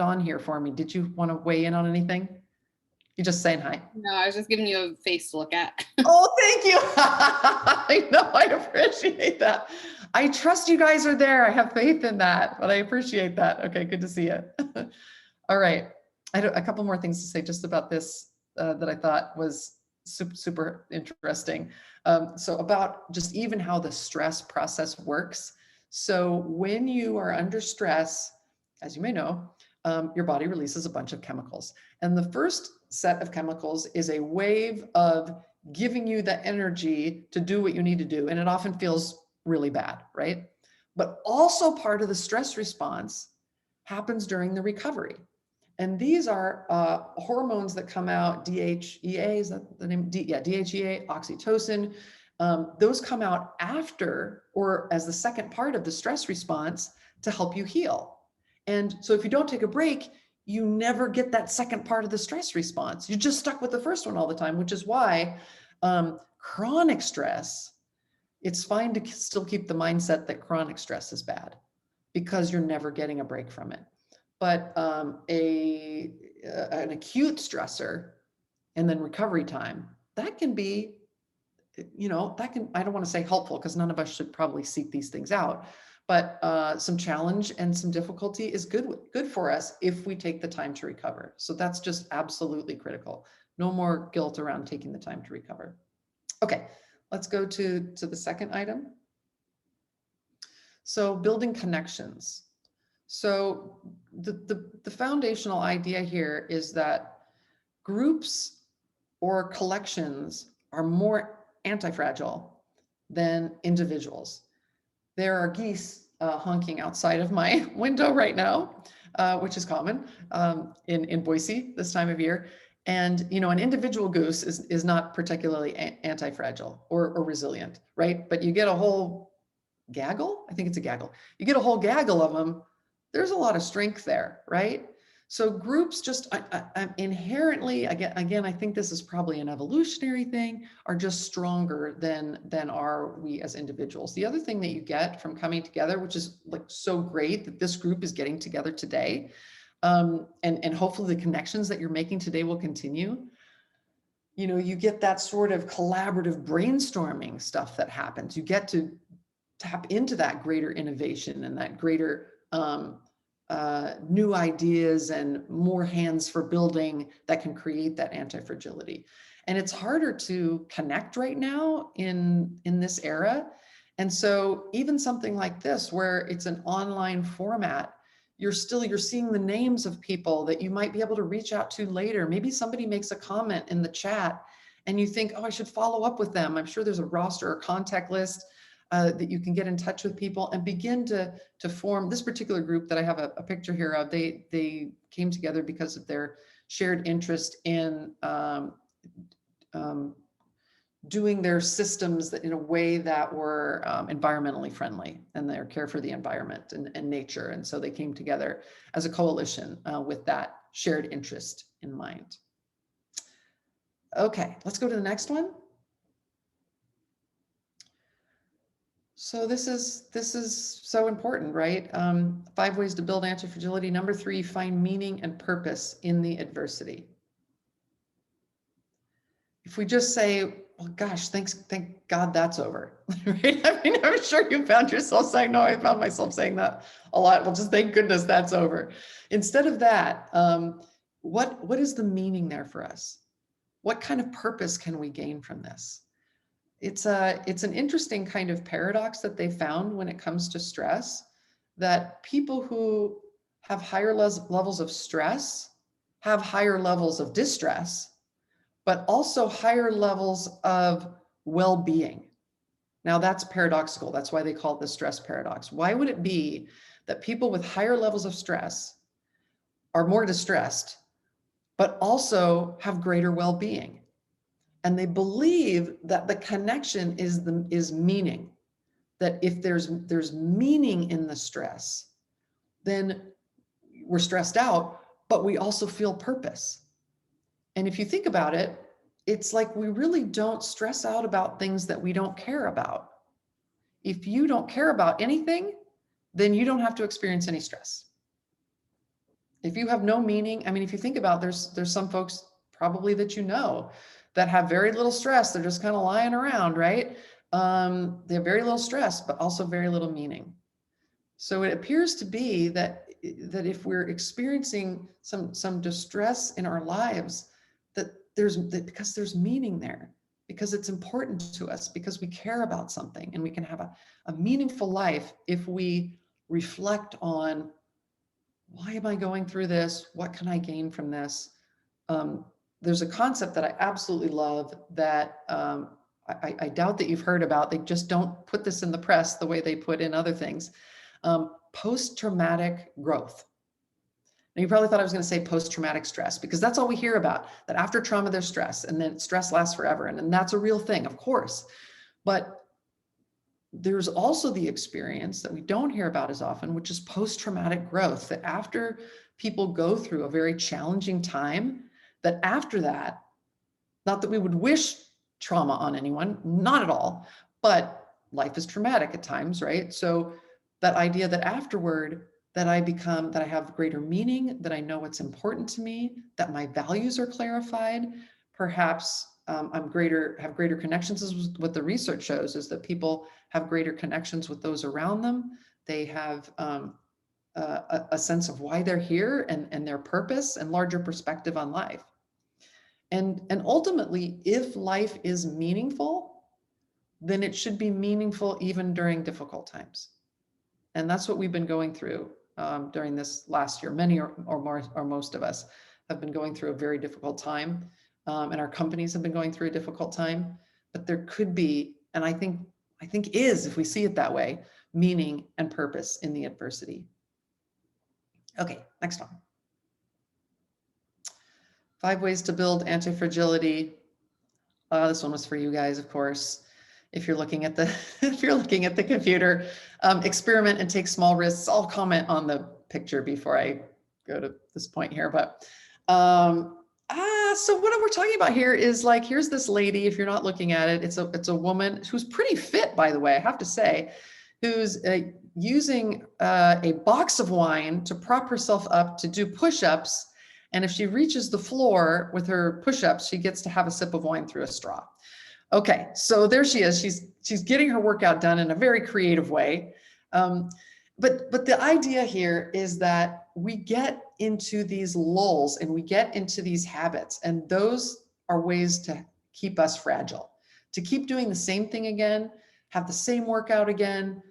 A: on here for me. Did you want to weigh in on anything? You just saying hi.
B: No, I was just giving you a face to look at.
A: Oh, thank you. I know, I appreciate that. I trust you guys are there. I have faith in that, but I appreciate that. Okay, good to see you. All right. I have a couple more things to say just about this that I thought was super interesting. So about just even how the stress process works. So when you are under stress, as you may know, your body releases a bunch of chemicals. And the first set of chemicals is a wave of giving you the energy to do what you need to do. And it often feels really bad, right? But also part of the stress response happens during the recovery. And these are hormones that come out, DHEA, is that the name? Yeah, DHEA, oxytocin. Those come out after, or as the second part of the stress response, to help you heal. And so if you don't take a break, you never get that second part of the stress response. You're just stuck with the first one all the time, which is why chronic stress, it's fine to still keep the mindset that chronic stress is bad, because you're never getting a break from it. But an acute stressor and then recovery time, that can be, I don't want to say helpful, because none of us should probably seek these things out. But some challenge and some difficulty is good for us if we take the time to recover. So that's just absolutely critical. No more guilt around taking the time to recover. Okay, let's go to the second item. So building connections. So the foundational idea here is that groups or collections are more anti-fragile than individuals. There are geese honking outside of my window right now, which is common in Boise this time of year. And an individual goose is not particularly anti-fragile or resilient, right? But you get a whole gaggle, I think it's a gaggle. You get a whole gaggle of them, there's a lot of strength there, right? So groups just inherently, again, I think this is probably an evolutionary thing, are just stronger than are we as individuals. The other thing that you get from coming together, which is like so great that this group is getting together today, and hopefully the connections that you're making today will continue. You get that sort of collaborative brainstorming stuff that happens. You get to tap into that greater innovation and that greater new ideas and more hands for building that can create that anti-fragility. And it's harder to connect right now in this era. And so even something like this, where it's an online format, you're seeing the names of people that you might be able to reach out to later. Maybe somebody makes a comment in the chat and you think, oh, I should follow up with them. I'm sure there's a roster or contact list that you can get in touch with people and begin to form this particular group that I have a picture here of. They came together because of their shared interest in doing their systems in a way that were environmentally friendly, and their care for the environment and nature. And so they came together as a coalition with that shared interest in mind. Okay, let's go to the next one. So this is so important, right? 5 ways to build anti-fragility. Number 3, find meaning and purpose in the adversity. If we just say, well, gosh, thank God that's over, right? I mean, I'm sure you found yourself saying, no, I found myself saying that a lot. Well, just thank goodness that's over. Instead of that, what is the meaning there for us? What kind of purpose can we gain from this? It's an interesting kind of paradox that they found when it comes to stress, that people who have higher levels of stress have higher levels of distress, but also higher levels of well-being. Now that's paradoxical. That's why they call it the stress paradox. Why would it be that people with higher levels of stress are more distressed, but also have greater well-being. And they believe that the connection is meaning, that if there's meaning in the stress, then we're stressed out, but we also feel purpose. And if you think about it, it's like we really don't stress out about things that we don't care about. If you don't care about anything, then you don't have to experience any stress. If you have no meaning, I mean, if you think about, there's some folks probably that you know that have very little stress. They're just kind of lying around, right? They have very little stress, but also very little meaning. So it appears to be that if we're experiencing some distress in our lives, because there's meaning there, because it's important to us, because we care about something, and we can have a meaningful life if we reflect on, why am I going through this? What can I gain from this? There's a concept that I absolutely love that I doubt that you've heard about. They just don't put this in the press the way they put in other things. Post-traumatic growth. Now, you probably thought I was going to say post-traumatic stress, because that's all we hear about, that after trauma, there's stress, and then stress lasts forever. And that's a real thing, of course. But there's also the experience that we don't hear about as often, which is post-traumatic growth, that after people go through a very challenging time, that after that, not that we would wish trauma on anyone, not at all, but life is traumatic at times, right? So that idea that afterward, that I have greater meaning, that I know what's important to me, that my values are clarified, perhaps have greater connections, is what the research shows, is that people have greater connections with those around them. They have a sense of why they're here, and their purpose, and larger perspective on life. And ultimately, if life is meaningful, then it should be meaningful even during difficult times. And that's what we've been going through during this last year. Many or most of us have been going through a very difficult time, and our companies have been going through a difficult time. But there could be, and I think if we see it that way, meaning and purpose in the adversity. Okay, next one. 5 ways to build anti-fragility. This one was for you guys, of course. If you're looking at the computer, experiment and take small risks. I'll comment on the picture before I go to this point here. But so what we're talking about here is, like, here's this lady. If you're not looking at it, it's a woman who's pretty fit, by the way, I have to say, who's using a box of wine to prop herself up to do push-ups. And if she reaches the floor with her push-ups, she gets to have a sip of wine through a straw. Okay, so there she is. She's getting her workout done in a very creative way. But the idea here is that we get into these lulls, and we get into these habits, and those are ways to keep us fragile, to keep doing the same thing again, have the same workout again,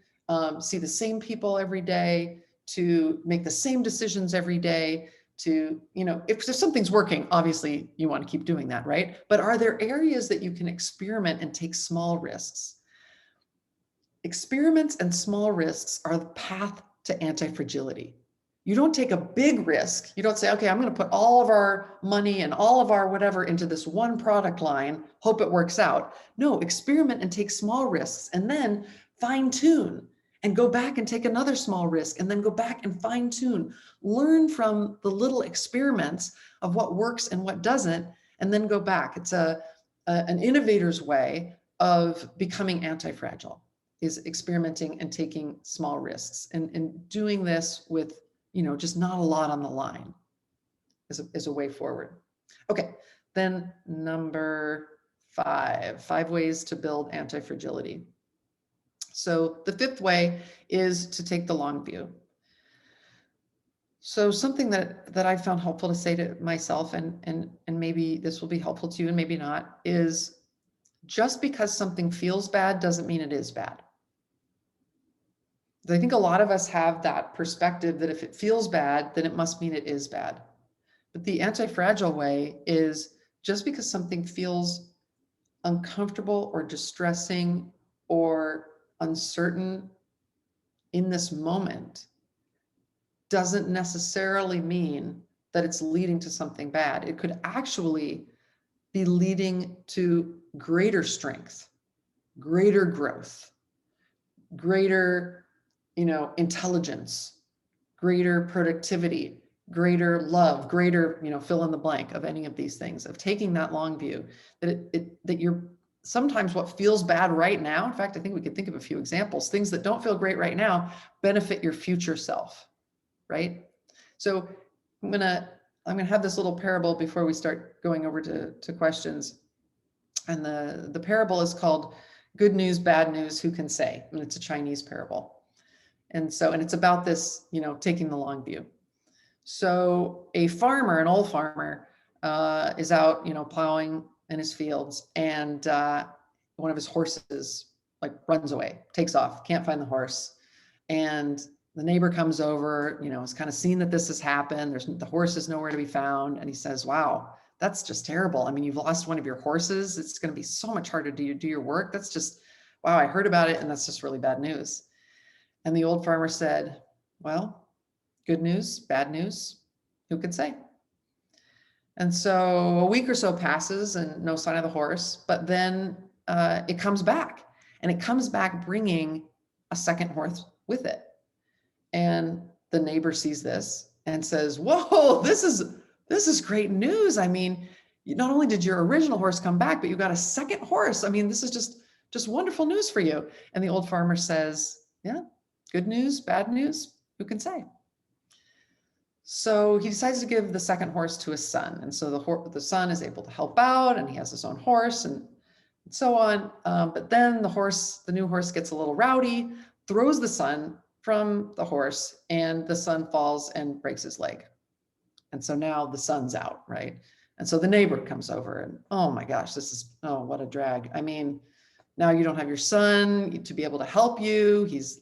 A: see the same people every day, to make the same decisions every day, to, if something's working, obviously you want to keep doing that, right? But are there areas that you can experiment and take small risks? Experiments and small risks are the path to anti-fragility. You don't take a big risk. You don't say, okay, I'm going to put all of our money and all of our whatever into this one product line, hope it works out. No, experiment and take small risks, and then fine tune, and go back and take another small risk, and then go back and fine tune. Learn from the little experiments of what works and what doesn't, and then go back. It's an innovator's way of becoming anti-fragile, is experimenting and taking small risks, and doing this with, just not a lot on the line is a way forward. Okay, then number 5 ways to build anti-fragility. So the 5th way is to take the long view. So something that I found helpful to say to myself, and maybe this will be helpful to you and maybe not, is just because something feels bad doesn't mean it is bad. I think a lot of us have that perspective that if it feels bad, then it must mean it is bad. But the anti-fragile way is, just because something feels uncomfortable or distressing or uncertain in this moment, doesn't necessarily mean that it's leading to something bad. It could actually be leading to greater strength, greater growth, greater, intelligence, greater productivity, greater love, greater, fill in the blank of any of these things, of taking that long view, that you're sometimes what feels bad right now. In fact, I think we could think of a few examples. Things that don't feel great right now benefit your future self, right? So I'm gonna have this little parable before we start going over to questions. And the parable is called Good News, Bad News, Who Can Say? And it's a Chinese parable. And it's about this, taking the long view. So a farmer, an old farmer, is out, plowing in his fields, and one of his horses runs away, takes off, can't find the horse. And the neighbor comes over, has kind of seen that this has happened. The horse is nowhere to be found. And he says, wow, that's just terrible. I mean, you've lost one of your horses. It's going to be so much harder to do your work. That's just, wow, I heard about it, and that's just really bad news. And the old farmer said, well, good news, bad news, who can say? And so a week or so passes and no sign of the horse, but then it comes back, and it comes back bringing a second horse with it. And the neighbor sees this and says, whoa, this is great news. I mean, not only did your original horse come back, but you got a second horse. I mean, this is just wonderful news for you. And the old farmer says, yeah, good news, bad news, who can say? So he decides to give the second horse to his son. And so the son is able to help out, and he has his own horse and so on. But then the new horse gets a little rowdy, throws the son from the horse, and the son falls and breaks his leg. And so now the son's out, right? And so the neighbor comes over, and oh my gosh, what a drag. I mean, now you don't have your son to be able to help you. He's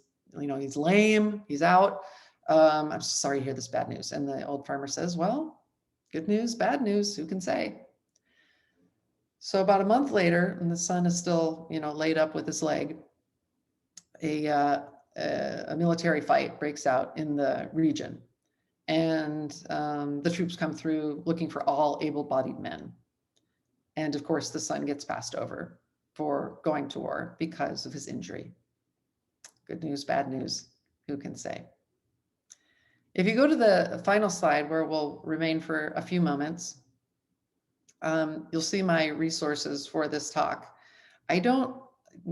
A: lame, he's out. I'm sorry to hear this bad news. And the old farmer says, well, good news, bad news, who can say? So about a month later, and the son is still, laid up with his leg, a military fight breaks out in the region. And the troops come through looking for all able-bodied men. And of course, the son gets passed over for going to war because of his injury. Good news, bad news, who can say? If you go to the final slide, where we'll remain for a few moments, you'll see my resources for this talk. I don't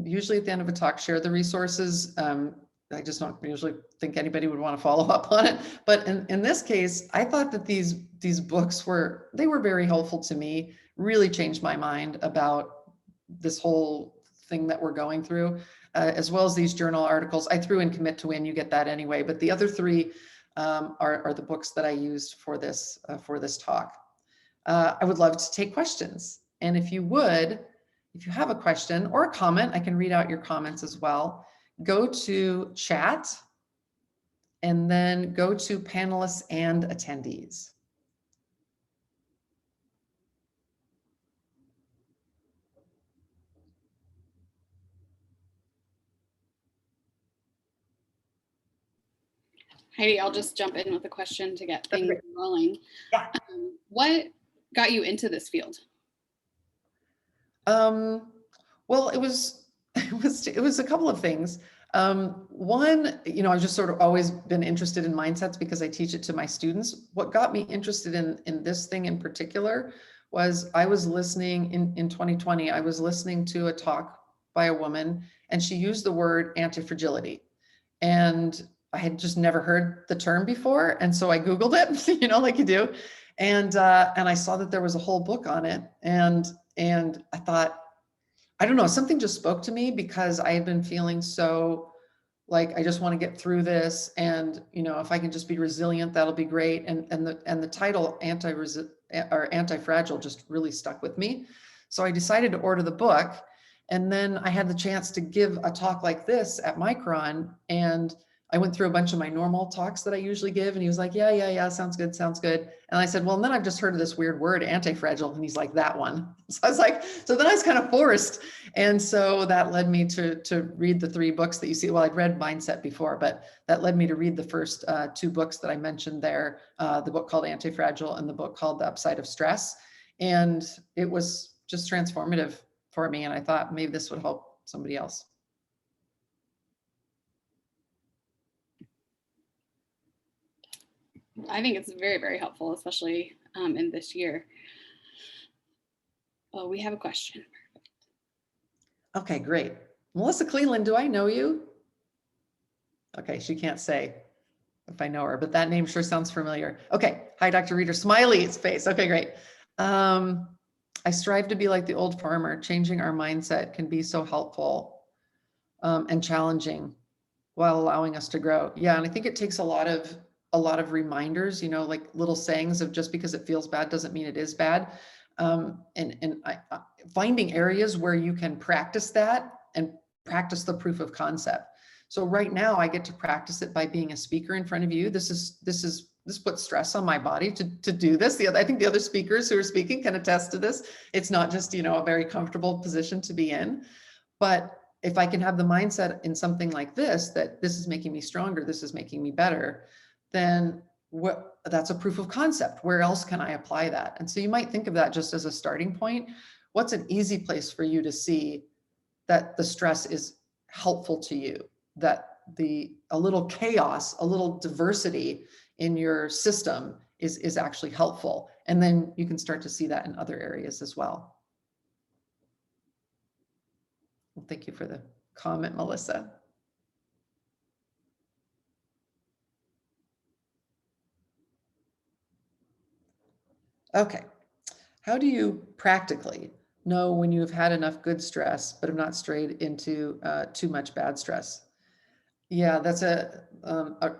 A: usually at the end of a talk share the resources. I just don't usually think anybody would want to follow up on it. But in this case, I thought that these books were very helpful to me, really changed my mind about this whole thing that we're going through, as well as these journal articles. I threw in Commit to Win, you get that anyway, but the other three are the books that I used for this talk. I would love to take questions. And if you have a question or a comment, I can read out your comments as well. Go to chat and then go to panelists and attendees.
B: Heidi, I'll just jump in with a question to get things rolling.
A: Yeah.
B: What got you into this field?
A: Well, it was a couple of things. One, I've just sort of always been interested in mindsets because I teach it to my students. What got me interested in this thing in particular was I was listening in 2020, I was listening to a talk by a woman, and she used the word anti-fragility. And I had just never heard the term before. And so I Googled it, like you do. And I saw that there was a whole book on it. And I thought, I don't know, something just spoke to me because I had been feeling so like, I just want to get through this. And, if I can just be resilient, that'll be great. And the title anti-fragile just really stuck with me. So I decided to order the book. And then I had the chance to give a talk like this at Micron. And I went through a bunch of my normal talks that I usually give, and he was like, yeah, sounds good, sounds good. And I said, well, and then I've just heard of this weird word, anti-fragile. And he's like, that one. So I was like, so then I was kind of forced. And so that led me to read the 3 books that you see. Well, I'd read Mindset before, but that led me to read the first 2 books that I mentioned there, the book called Anti-Fragile and the book called The Upside of Stress. And it was just transformative for me. And I thought maybe this would help somebody else.
B: I think it's very, very helpful, especially in this year. Oh, we have a question.
A: Okay, great. Melissa Cleland, do I know you? Okay, she can't say if I know her, but that name sure sounds familiar. Okay, hi, Dr. Reeder. Smiley face. Okay, great. I strive to be like the old farmer. Changing our mindset can be so helpful and challenging while allowing us to grow. Yeah, and I think it takes a lot of reminders, you know, like little sayings of just because it feels bad doesn't mean it is bad. Finding areas where you can practice that and practice the proof of concept. So right now I get to practice it by being a speaker in front of you. This puts stress on my body to do this. I think the other speakers who are speaking can attest to this. It's not just, you know, a very comfortable position to be in, but if I can have the mindset in something like this, that this is making me stronger, this is making me better, then that's a proof of concept. Where else can I apply that? And so you might think of that just as a starting point. What's an easy place for you to see that the stress is helpful to you, that a little chaos, a little diversity in your system is actually helpful. And then you can start to see that in other areas as well. Well, thank you for the comment, Melissa. Okay. How do you practically know when you have had enough good stress, but have not strayed into too much bad stress? Yeah, that's a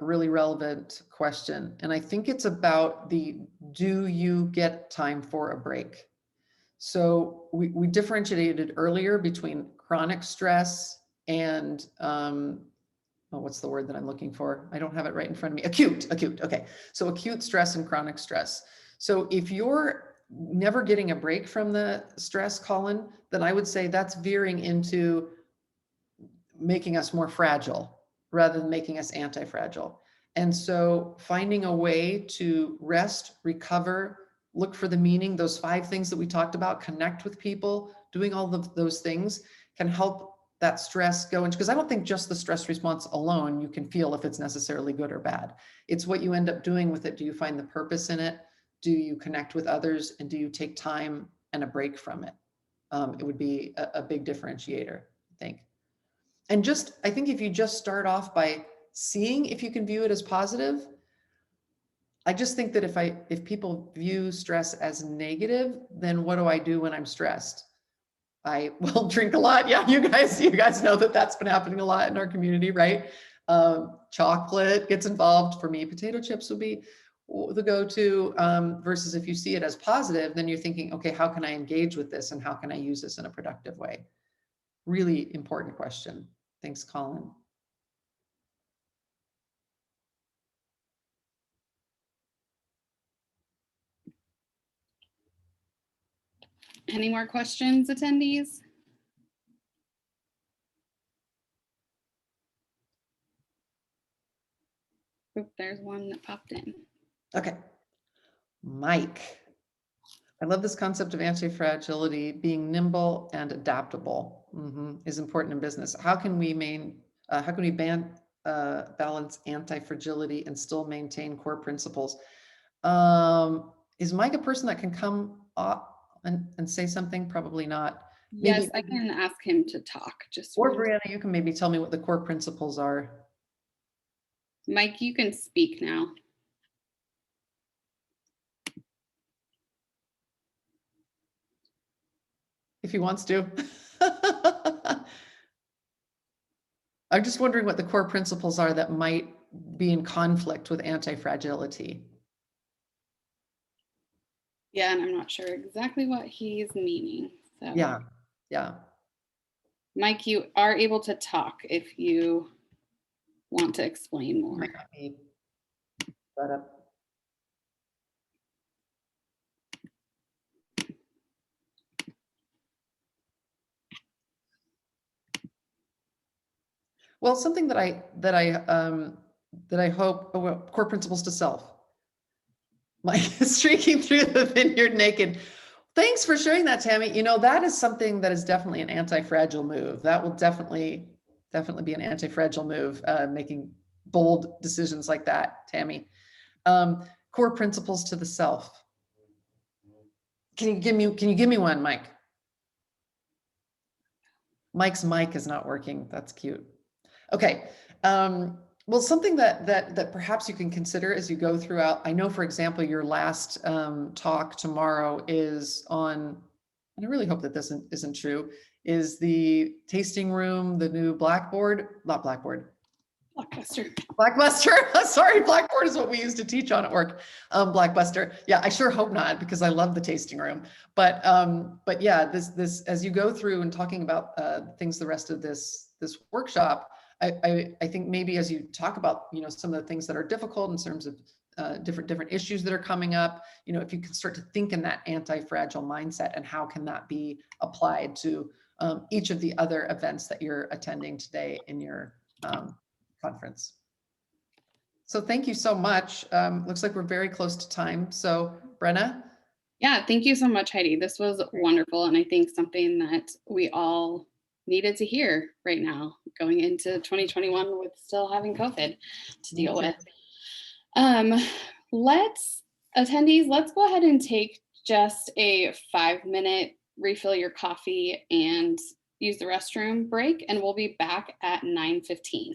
A: really relevant question. And I think it's about do you get time for a break? So we differentiated earlier between chronic stress and, what's the word that I'm looking for? I don't have it right in front of me. Acute. Okay. So acute stress and chronic stress. So if you're never getting a break from the stress, Colin, then I would say that's veering into making us more fragile rather than making us anti-fragile. And so finding a way to rest, recover, look for the meaning, those 5 things that we talked about, connect with people, doing all of those things can help that stress go into, because I don't think just the stress response alone you can feel if it's necessarily good or bad. It's what you end up doing with it. Do you find the purpose in it? Do you connect with others? And do you take time and a break from it? It would be a big differentiator, I think. And I think if you just start off by seeing if you can view it as positive, I just think that if people view stress as negative, then what do I do when I'm stressed? I will drink a lot. Yeah, you guys know that that's been happening a lot in our community, right? Chocolate gets involved. For me, potato chips would be the go-to, versus if you see it as positive, then you're thinking, okay, how can I engage with this and how can I use this in a productive way? Really important question. Thanks, Colin.
B: Any more questions, attendees? Oop, there's one that popped in.
A: Okay. Mike. I love this concept of anti-fragility. Being nimble and adaptable is important in business. How can we balance anti-fragility and still maintain core principles? Is Mike a person that can come up and say something? Probably not.
B: Yes, I can ask him to talk.
A: Or Brianna, you can maybe tell me what the core principles are.
B: Mike, you can speak now.
A: If he wants to. I'm just wondering what the core principles are that might be in conflict with anti-fragility.
B: Yeah, and I'm not sure exactly what he's meaning. So.
A: Yeah.
B: Mike, you are able to talk if you want to explain more.
A: Might not be brought up. Well, something that I hope, oh, well, core principles to self. Mike is streaking through the vineyard naked. Thanks for sharing that, Tammy. You know, that is something that is definitely an anti-fragile move. That will definitely be an anti-fragile move, making bold decisions like that, Tammy. Core principles to the self. Can you give me one, Mike? Mike's mic is not working. That's cute. Okay. Well, something that perhaps you can consider as you go throughout. I know, for example, your last talk tomorrow is on, and I really hope that this isn't true, is the tasting room, the new Blackboard. Blackbuster. Sorry, Blackboard is what we used to teach on at work. Blackbuster. Yeah, I sure hope not, because I love the tasting room. But yeah, this as you go through and talking about things the rest of this workshop, I think maybe as you talk about, you know, some of the things that are difficult in terms of different issues that are coming up, you know, if you can start to think in that anti-fragile mindset, and how can that be applied to each of the other events that you're attending today in your conference. So thank you so much. Looks like we're very close to time. So Brenna?
B: Yeah, thank you so much, Heidi. This was wonderful. And I think something that we all needed to hear right now, going into 2021 with still having COVID to deal with. Attendees, let's go ahead and take just a 5-minute refill your coffee and use the restroom break, and we'll be back at 9:15.